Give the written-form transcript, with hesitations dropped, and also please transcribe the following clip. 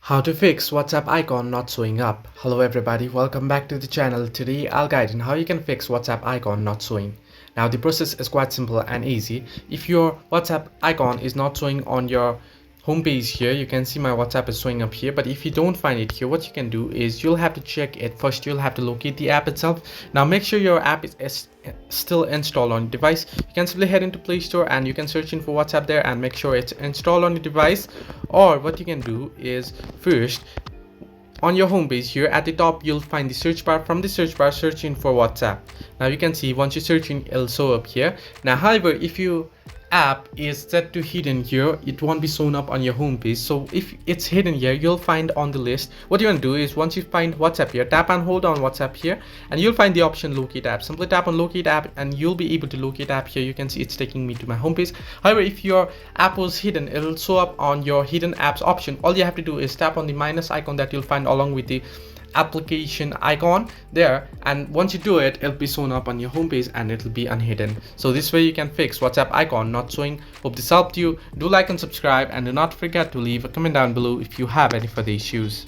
How to fix WhatsApp icon not showing up. Hello everybody, welcome back to the channel. Today I'll guide on how you can fix WhatsApp icon not showing. Now the process is quite simple and easy. If your WhatsApp icon is not showing on your home page here, you can see my WhatsApp is showing up here, but if you don't find it here, what you can do is you'll have to check it first. You'll have to locate the app itself. Now make sure your app is still installed on your device. You can simply head into Play Store and you can search in for WhatsApp there and make sure it's installed on your device. Or what you can do is first, on your home page here at the top, you'll find the search bar. From the search bar, search in for WhatsApp. Now you can see once you search in, it'll show up here. Now however, if your app is set to hidden here, it won't be shown up on your home page. So if it's hidden here, you'll find on the list. What you want to do is once you find WhatsApp here, tap and hold on WhatsApp here and you'll find the option locate app. Simply tap on locate app and you'll be able to locate app here. You can see it's taking me to my home page. However, if your app was hidden, it'll show up on your hidden apps option. All you have to do is tap on the minus icon that you'll find along with the application icon there, and once you do it, it'll be shown up on your homepage and it'll be unhidden. So this way you can fix WhatsApp icon not showing. Hope this helped you. Do like and subscribe, and do not forget to leave a comment down below if you have any further issues.